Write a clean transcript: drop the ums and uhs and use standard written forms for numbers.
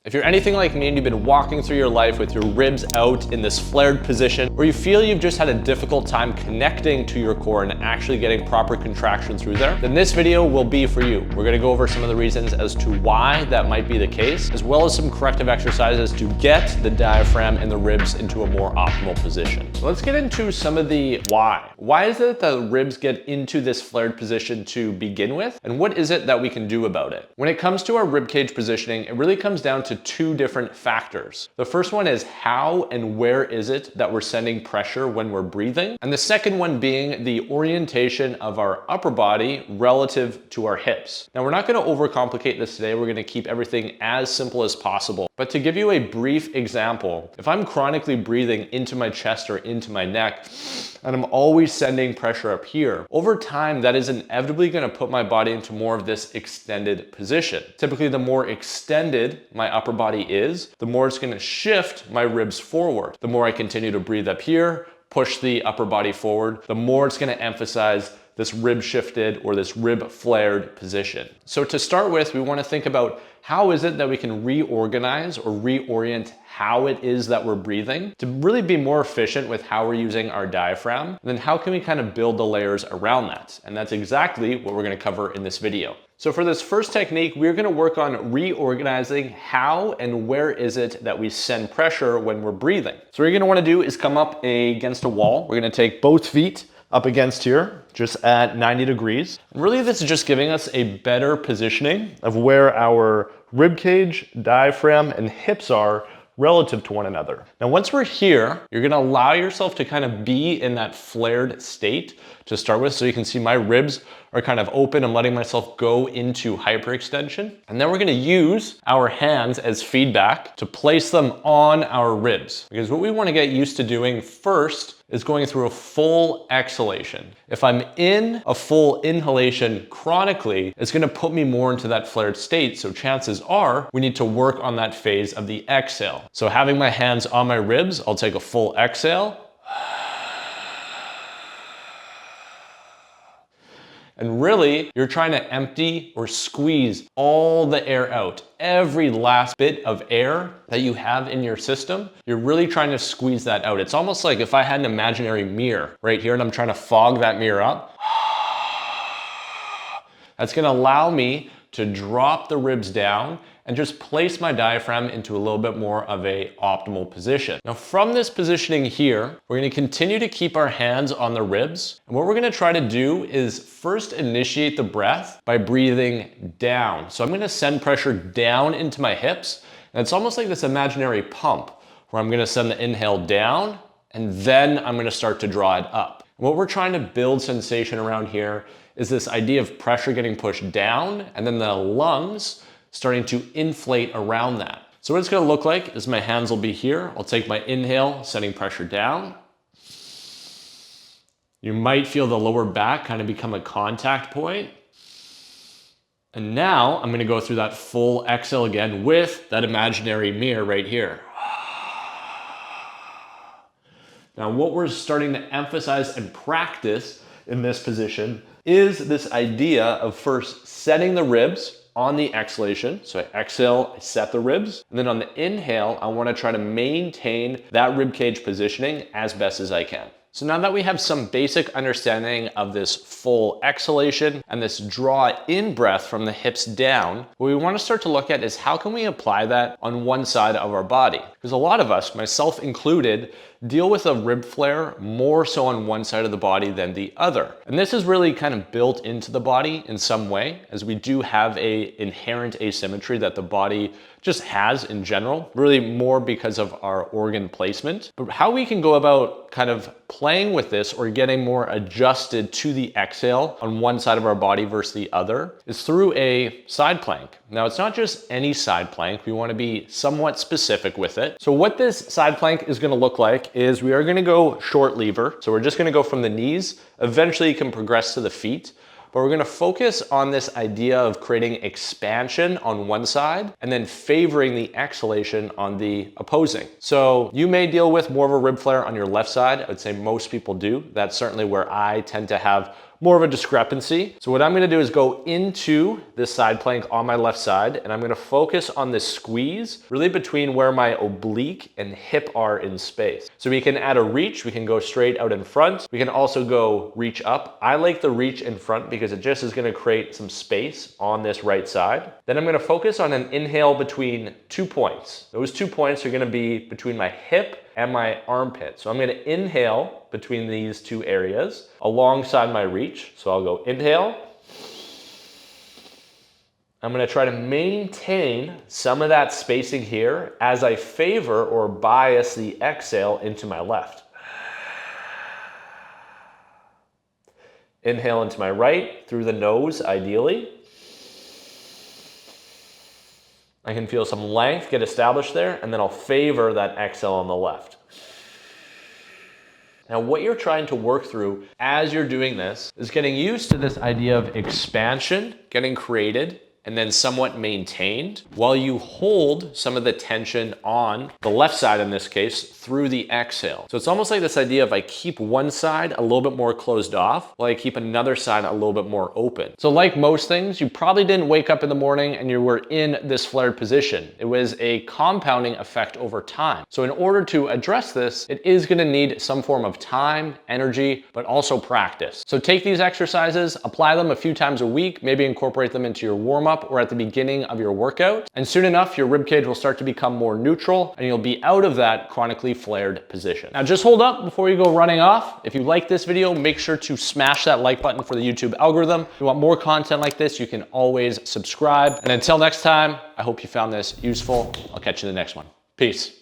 If you're anything like me and you've been walking through your life with your ribs out in this flared position, or you feel you've just had a difficult time connecting to your core and actually getting proper contraction through there, then this video will be for you. We're gonna go over some of the reasons as to why that might be the case, as well as some corrective exercises to get the diaphragm and the ribs into a more optimal position. So let's get into some of the why. Why is it that the ribs get into this flared position to begin with? And what is it that we can do about it? When it comes to our ribcage positioning, it really comes down to two different factors. The first one is how and where is it that we're sending pressure when we're breathing? And the second one being the orientation of our upper body relative to our hips. Now, we're not going to overcomplicate this today. We're going to keep everything as simple as possible. But to give you a brief example, if I'm chronically breathing into my chest or into my neck, and I'm always sending pressure up here, over time, that is inevitably going to put my body into more of this extended position. Typically, the more extended my upper body is, the more it's going to shift my ribs forward. The more I continue to breathe up here, push the upper body forward, the more it's going to emphasize this rib shifted or this rib flared position. So to start with, we want to think about how is it that we can reorganize or reorient how it is that we're breathing to really be more efficient with how we're using our diaphragm. And then how can we kind of build the layers around that? And that's exactly what we're going to cover in this video. So for this first technique, we're going to work on reorganizing how and where is it that we send pressure when we're breathing. So what you're going to want to do is come up against a wall. We're going to take both feet up against here, just at 90 degrees. And really, this is just giving us a better positioning of where our rib cage, diaphragm, and hips are relative to one another. Now, once we're here, you're gonna allow yourself to kind of be in that flared state to start with. So you can see my ribs are kind of open. I'm letting myself go into hyperextension. And then we're gonna use our hands as feedback to place them on our ribs. Because what we wanna get used to doing first is going through a full exhalation. If I'm in a full inhalation chronically, it's gonna put me more into that flared state. So chances are we need to work on that phase of the exhale. So having my hands on my ribs, I'll take a full exhale. And really, you're trying to empty or squeeze all the air out. Every last bit of air that you have in your system, you're really trying to squeeze that out. It's almost like if I had an imaginary mirror right here and I'm trying to fog that mirror up. That's gonna allow me to drop the ribs down and just place my diaphragm into a little bit more of a optimal position. Now from this positioning here, we're gonna continue to keep our hands on the ribs. And what we're gonna try to do is first initiate the breath by breathing down. So I'm gonna send pressure down into my hips. And it's almost like this imaginary pump where I'm gonna send the inhale down and then I'm gonna start to draw it up. And what we're trying to build sensation around here is this idea of pressure getting pushed down and then the lungs starting to inflate around that. So what it's gonna look like is my hands will be here. I'll take my inhale, sending pressure down. You might feel the lower back kind of become a contact point. And now I'm gonna go through that full exhale again with that imaginary mirror right here. Now what we're starting to emphasize and practice in this position is this idea of first setting the ribs on the exhalation. So I exhale, I set the ribs. And then on the inhale, I wanna try to maintain that rib cage positioning as best as I can. So now that we have some basic understanding of this full exhalation and this draw in breath from the hips down, what we want to start to look at is how can we apply that on one side of our body? Because a lot of us, myself included, deal with a rib flare more so on one side of the body than the other. And this is really kind of built into the body in some way, as we do have a inherent asymmetry that the body just has in general, really more because of our organ placement. But how we can go about kind of playing with this or getting more adjusted to the exhale on one side of our body versus the other is through a side plank. Now, it's not just any side plank. We want to be somewhat specific with it. So what this side plank is going to look like is we are going to go short lever. So we're just going to go from the knees. Eventually you can progress to the feet. But we're gonna focus on this idea of creating expansion on one side and then favoring the exhalation on the opposing. So you may deal with more of a rib flare on your left side. I would say most people do. That's certainly where I tend to have more of a discrepancy. So what I'm gonna do is go into this side plank on my left side, and I'm gonna focus on this squeeze, really between where my oblique and hip are in space. So we can add a reach, we can go straight out in front. We can also go reach up. I like the reach in front because it just is gonna create some space on this right side. Then I'm gonna focus on an inhale between 2 points. Those 2 points are gonna be between my hip and my armpit. So I'm gonna inhale between these two areas alongside my reach. So I'll go inhale. I'm gonna try to maintain some of that spacing here as I favor or bias the exhale into my left. Inhale into my right, through the nose ideally. I can feel some length get established there, and then I'll favor that exhale on the left. Now, what you're trying to work through as you're doing this is getting used to this idea of expansion, getting created, and then somewhat maintained while you hold some of the tension on the left side in this case through the exhale. So it's almost like this idea of I keep one side a little bit more closed off while I keep another side a little bit more open. So like most things, you probably didn't wake up in the morning and you were in this flared position. It was a compounding effect over time. So in order to address this, it is gonna need some form of time, energy, but also practice. So take these exercises, apply them a few times a week, maybe incorporate them into your warm-up or at the beginning of your workout. And soon enough, your ribcage will start to become more neutral and you'll be out of that chronically flared position. Now just hold up before you go running off. If you like this video, make sure to smash that like button for the YouTube algorithm. If you want more content like this, you can always subscribe. And until next time, I hope you found this useful. I'll catch you in the next one. Peace.